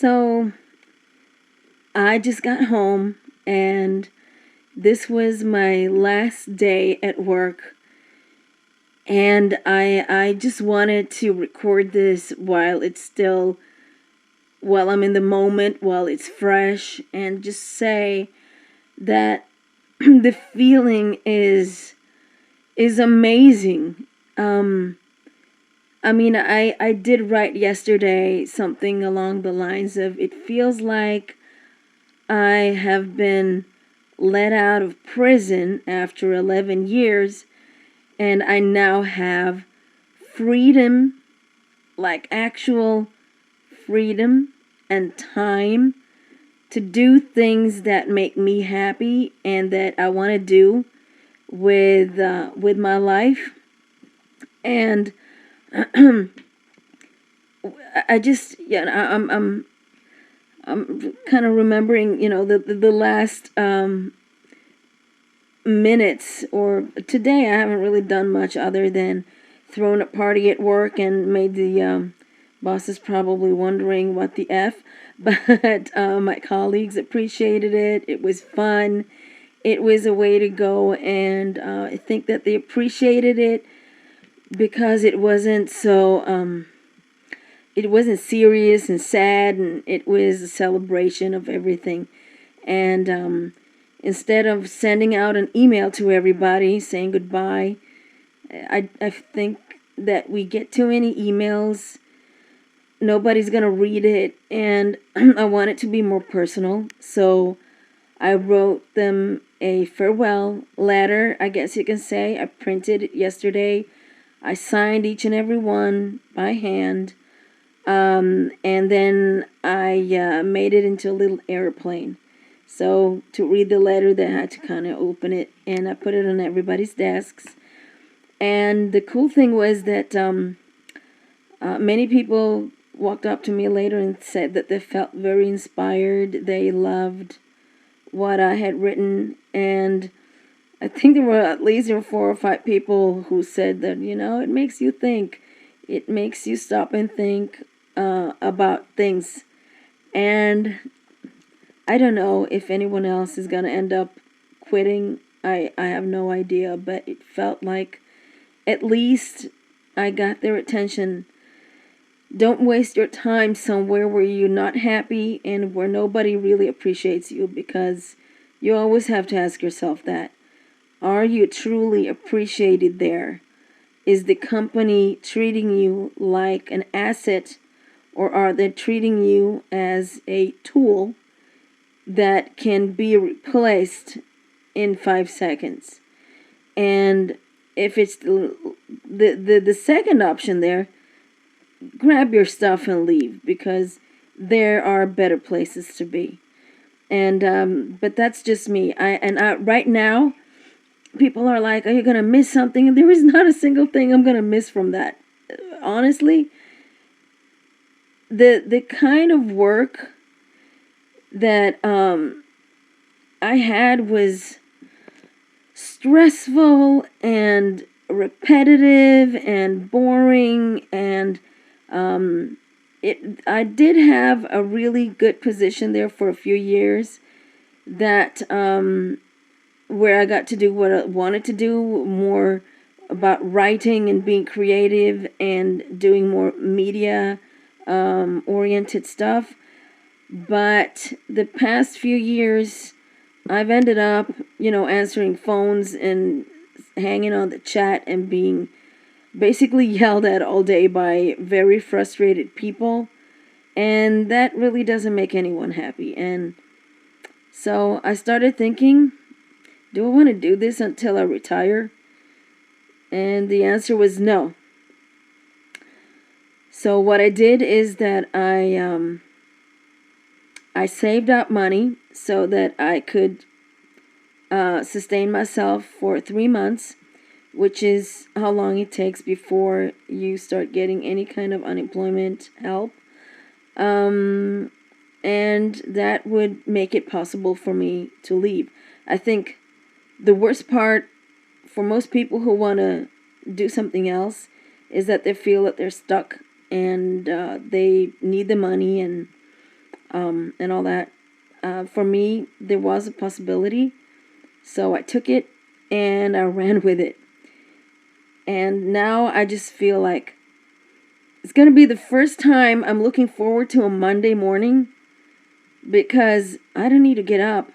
So I just got home, and this was my last day at work, and I just wanted to record this while I'm in the moment, while it's fresh, and just say that the feeling is amazing. Um, I did write yesterday something along the lines of, it feels like I have been let out of prison after 11 years, and I now have freedom, like actual freedom and time to do things that make me happy and that I want to do with my life. And I just, yeah, I'm kind of remembering, the last minutes, or today I haven't really done much other than thrown a party at work and made the bosses probably wondering what the F, but my colleagues appreciated it. It was fun. It was a way to go, and I think that they appreciated it because it wasn't serious and sad, and it was a celebration of everything. And instead of sending out an email to everybody saying goodbye, I think that we get too many emails. Nobody's going to read it, and I want it to be more personal. So I wrote them a farewell letter, I guess you can say. I printed it yesterday. I signed each and every one by hand. And then I made it into a little airplane. So to read the letter, they had to kind of open it, and I put it on everybody's desks. And the cool thing was that many people walked up to me later and said that they felt very inspired. They loved what I had written, and I think there were at least 4 or 5 people who said that, it makes you think. It makes you stop and think about things. And I don't know if anyone else is going to end up quitting. I have no idea, but it felt like at least I got their attention. Don't waste your time somewhere where you're not happy and where nobody really appreciates you, because you always have to ask yourself that. Are you truly appreciated there? Is the company treating you like an asset, or are they treating you as a tool that can be replaced in 5 seconds? And if it's the second option there, grab your stuff and leave, because there are better places to be. And but that's just me. Right now, people are like, "Are you gonna miss something?" And there is not a single thing I'm gonna miss from that. Honestly, the kind of work that I had was stressful and repetitive and boring, and I did have a really good position there for a few years, that where I got to do what I wanted to do, more about writing and being creative and doing more media oriented stuff. But the past few years, I've ended up, answering phones and hanging on the chat and being basically yelled at all day by very frustrated people. And that really doesn't make anyone happy. And so I started thinking, do I want to do this until I retire? And the answer was no. So what I did is that I saved up money so that I could sustain myself for 3 months, which is how long it takes before you start getting any kind of unemployment help. And that would make it possible for me to leave. I think the worst part for most people who want to do something else is that they feel that they're stuck, and they need the money, and and all that. For me, there was a possibility, so I took it and I ran with it. And now I just feel like it's going to be the first time I'm looking forward to a Monday morning because I don't need to get up.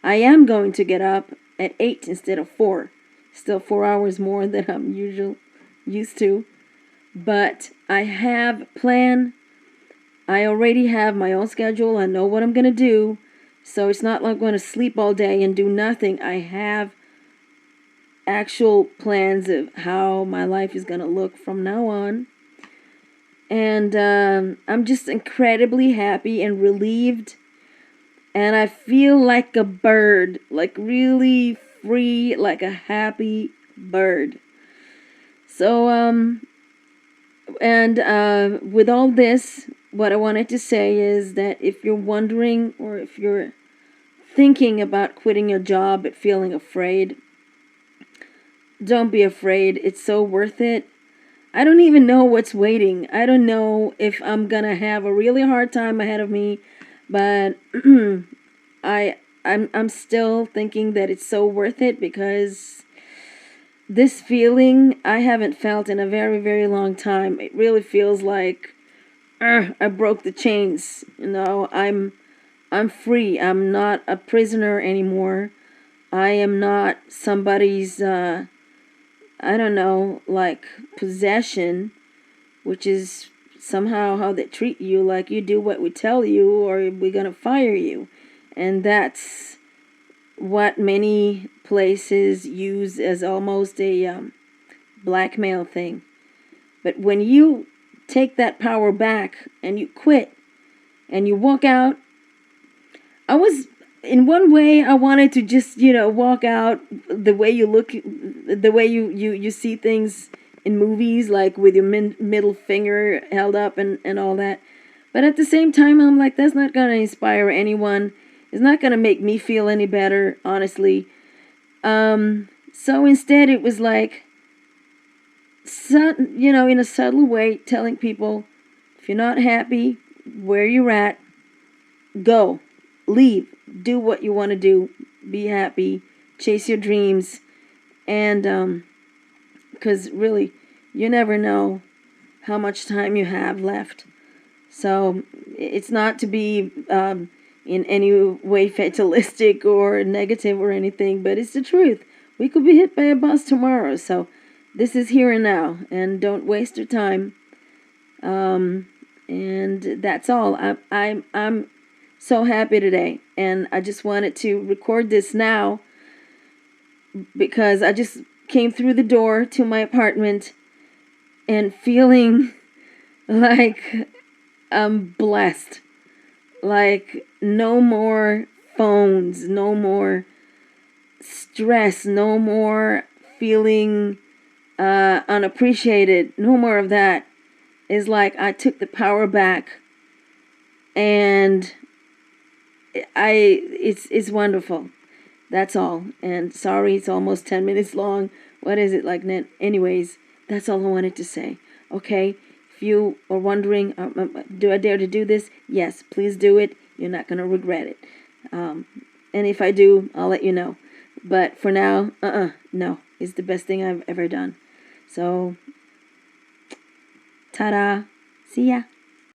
I am going to get up at 8 instead of 4. Still 4 hours more than I'm used to. But I have a plan. I already have my own schedule. I know what I'm going to do. So it's not like I'm going to sleep all day and do nothing. I have actual plans of how my life is going to look from now on. And I'm just incredibly happy and relieved. And I feel like a bird, like really free, like a happy bird. So, with all this, what I wanted to say is that if you're wondering or if you're thinking about quitting your job but feeling afraid, don't be afraid. It's so worth it. I don't even know what's waiting. I don't know if I'm gonna have a really hard time ahead of me, but I'm still thinking that it's so worth it because this feeling I haven't felt in a very, very long time. It really feels like I broke the chains. I'm free. I'm not a prisoner anymore. I am not somebody's I don't know, like possession, which is somehow how they treat you, like you do what we tell you or we're going to fire you. And that's what many places use as almost a blackmail thing. But when you take that power back and you quit and you walk out, I was in one way I wanted to just walk out the way you look, the way you see things in movies, like with your middle finger held up and all that. But at the same time, I'm like, that's not going to inspire anyone. It's not going to make me feel any better, honestly. So instead it was like, in a subtle way, telling people, if you're not happy where you're at, go, leave, do what you want to do, be happy, chase your dreams, and because really, you never know how much time you have left. So it's not to be in any way fatalistic or negative or anything, but it's the truth. We could be hit by a bus tomorrow, so this is here and now, and don't waste your time. And that's all. I'm so happy today, and I just wanted to record this now because I just came through the door to my apartment and feeling like I'm blessed. Like no more phones, no more stress, no more feeling unappreciated, no more of that. It's like I took the power back, and it's wonderful. That's all. And sorry, it's almost 10 minutes long. What is it like? Anyways, that's all I wanted to say. Okay? If you are wondering, do I dare to do this? Yes, please do it. You're not going to regret it. And if I do, I'll let you know. But for now, no. It's the best thing I've ever done. So, ta-da. See ya.